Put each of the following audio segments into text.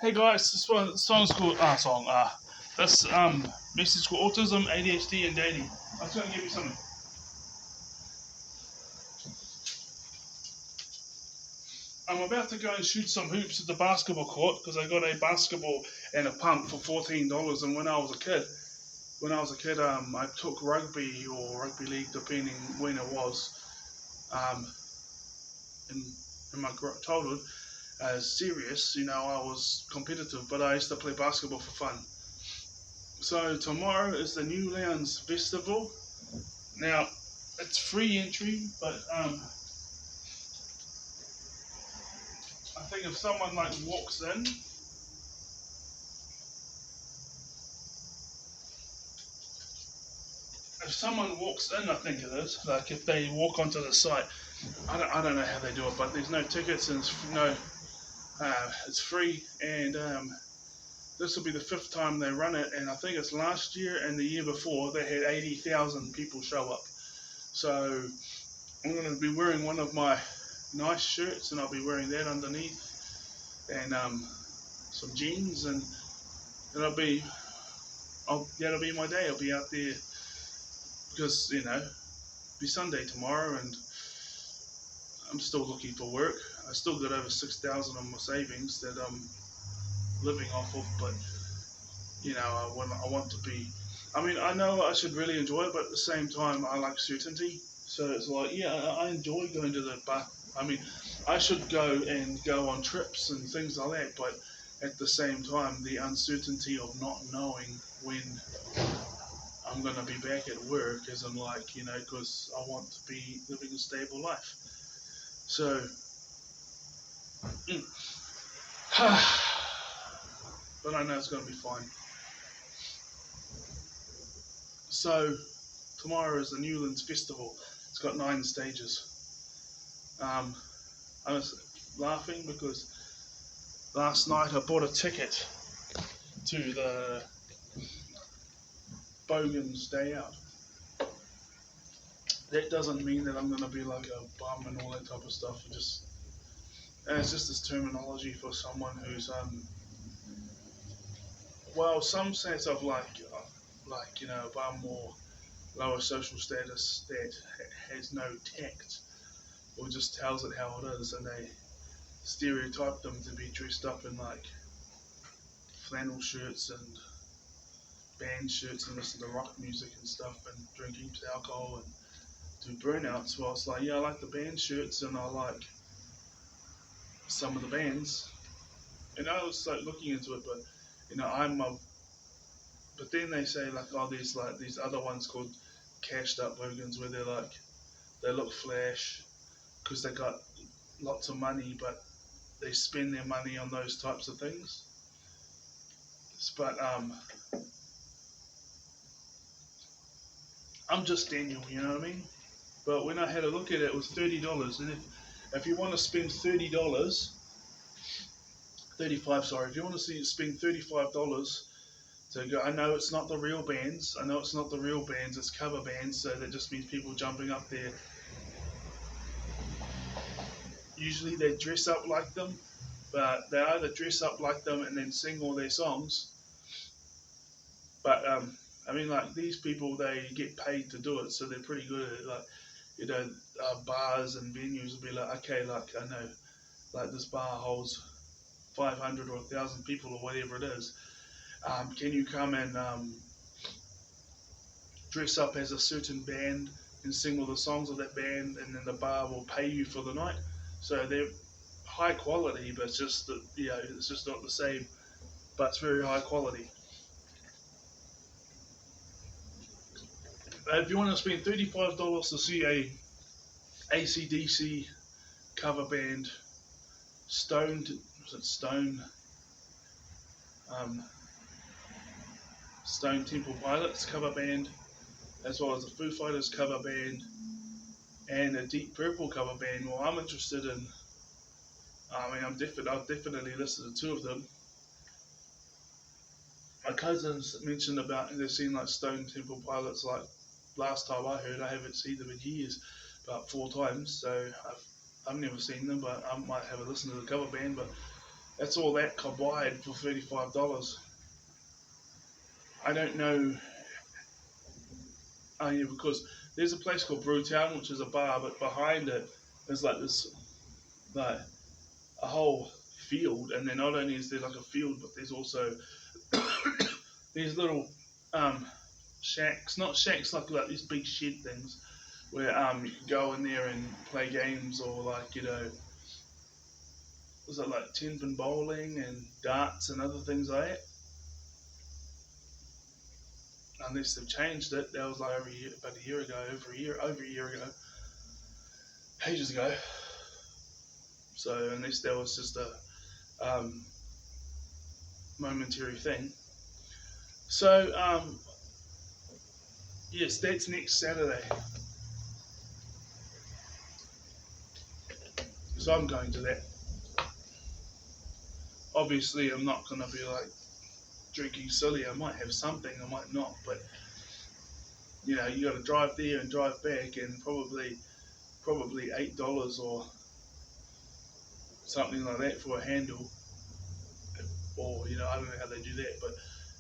Hey guys, this song's called this message called Autism, ADHD, and Dating. I'm just gonna give you something. I'm about to go and shoot some hoops at the basketball court because I got a basketball and a pump for $14. And when I was a kid, I took rugby or rugby league, depending when it was, um, in my childhood. As serious, I was competitive, but I used to play basketball for fun. So tomorrow is the New Lands Festival. Now, it's free entry, but I think if someone walks in, I think it is. Like if they walk onto the site, I don't know how they do it, but there's no tickets and it's free. And this will be the fifth time they run it, and I think it's last year and the year before they had 80,000 people show up. So I'm going to be wearing one of my nice shirts, and I'll be wearing that underneath, and some jeans, and that'll be my day. I'll be out there because it'll be Sunday tomorrow, and I'm still looking for work. I still got over 6,000 on my savings that I'm living off of, but I want to be. I mean, I know I should really enjoy it, but at the same time, I like certainty. So it's like, yeah, I enjoy going to the bar. I mean, I should go on trips and things like that, but at the same time, the uncertainty of not knowing when I'm going to be back at work is because I want to be living a stable life. So, but I know it's going to be fine. So, tomorrow is the Newlands Festival. It's got 9 stages. I was laughing because last night I bought a ticket to the Bogans Day Out. That doesn't mean that I'm going to be like a bum and all that type of stuff. It's just this terminology for someone who's some sense of a bum or lower social status that has no tact or just tells it how it is, and they stereotype them to be dressed up in flannel shirts and band shirts and listen to rock music and stuff and drink heaps of alcohol and do burnouts. Well, it's like, yeah, I like the band shirts and I like some of the bands. And I was looking into it, but but then they say there's these other ones called cashed up bogans where they look flash because they got lots of money, but they spend their money on those types of things. But I'm just Daniel, you know what I mean? But when I had a look at it, it was $30. And if you want to spend $30, 35, sorry, if you want to spend $35 to go, I know it's not the real bands. It's cover bands, so that just means people jumping up there. Usually they dress up like them, but they either dress up like them and then sing all their songs. But these people, they get paid to do it, so they're pretty good at it. Bars and venues will be like, okay, I know, this bar holds 500 or 1,000 people or whatever it is. Can you come and dress up as a certain band and sing all the songs of that band, and then the bar will pay you for the night? So they're high quality, but it's just that it's just not the same, but it's very high quality. If you want to spend $35 to see a AC/DC cover band, Stone Temple Pilots cover band, as well as the Foo Fighters cover band and a Deep Purple cover band. Well, I'm interested in. I'll definitely listen to 2 of them. My cousins mentioned about they've seen Stone Temple Pilots. Last time I heard, I haven't seen them in years, about 4 times. So I've never seen them, but I might have a listen to the cover band. But That's all that combined for $35. I don't know. Yeah, because there's a place called Brewtown, which is a bar, but behind it there's like this, like a whole field, and then not only is there like a field, but there's also these little um, shacks, not shacks like these big shed things, where you can go in there and play games, or like, was it like 10-pin bowling and darts and other things like that. Unless they've changed it, that was like about a year ago, over a year ago, ages ago. So unless that was just a momentary thing. So yes, that's next Saturday. So I'm going to that. Obviously, I'm not going to be like drinking silly. I might have something, I might not, but you got to drive there and drive back, and probably $8 or something like that for a handle, or I don't know how they do that, but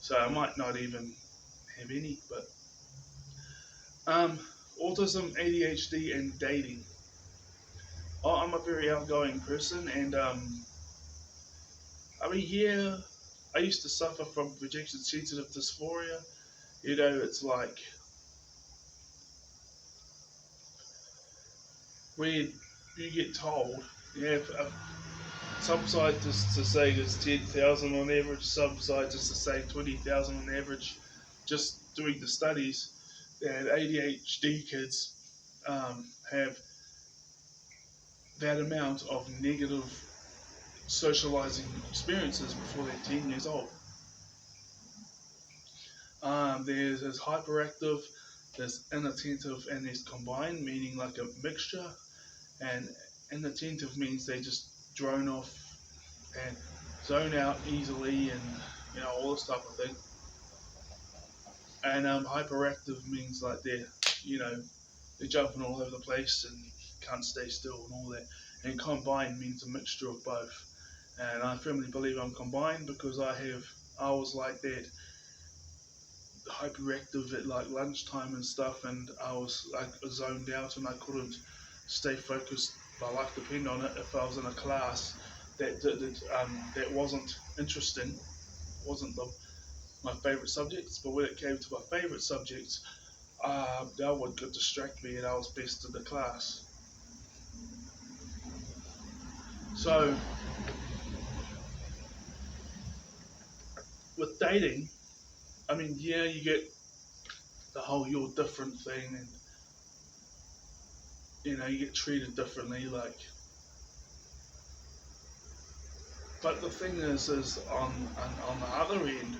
so I might not even have any. But autism, ADHD, and dating. I'm a very outgoing person, and yeah, I used to suffer from rejection sensitive dysphoria. It's like when you get told you have some scientists to say it's 10,000 on average, some scientists to say 20,000 on average, just doing the studies, that ADHD kids have that amount of negative socializing experiences before they're 10 years old. There's hyperactive, there's inattentive, and there's combined, meaning like a mixture. And inattentive means they just drone off and zone out easily, and all this type of thing. And hyperactive means like they're jumping all over the place and can't stay still and all that. And combined means a mixture of both. And I firmly believe I'm combined, because I was like that, hyperactive at like lunchtime and stuff, and I was like zoned out and I couldn't stay focused. My life depended on it. If I was in a class that wasn't interesting, wasn't my favourite subjects, but when it came to my favourite subjects, that would distract me, and I was best in the class. So with dating, yeah, you get the whole "you're different" thing, and you get treated differently, like. But the thing is on the other end,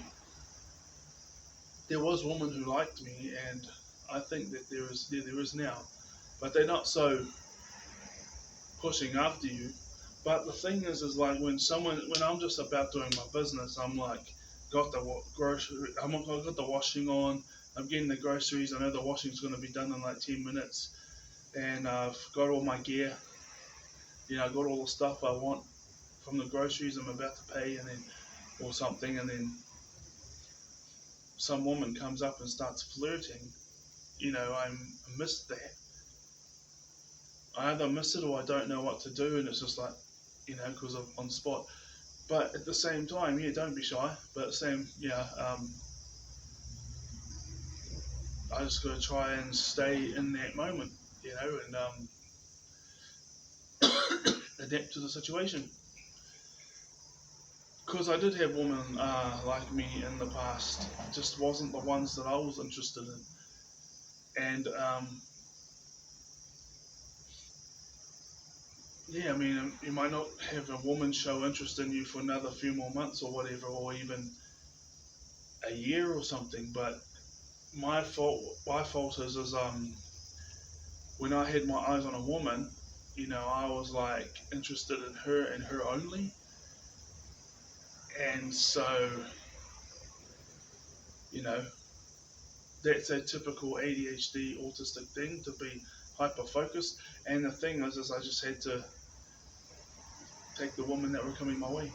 there was a woman who liked me, and I think that there is now, but they're not so pushing after you. But the thing is like when I'm just about doing my business, I'm like, got the grocery, I've got the washing on, I'm getting the groceries, I know the washing's going to be done in like 10 minutes, and I've got all my gear, I got all the stuff I want from the groceries I'm about to pay, and then, or something, and then some woman comes up and starts flirting, I miss that. I either miss it or I don't know what to do, and it's just like, because I'm on the spot. But at the same time, yeah, don't be shy. But I just got to try and stay in that moment, and adapt to the situation. Because I did have women like me in the past, just wasn't the ones that I was interested in. And yeah, you might not have a woman show interest in you for another few more months or whatever, or even a year or something. But my fault is when I had my eyes on a woman, I was like interested in her and her only. And so, that's a typical ADHD autistic thing, to be hyper focused. And the thing is I just had to take the women that were coming my way.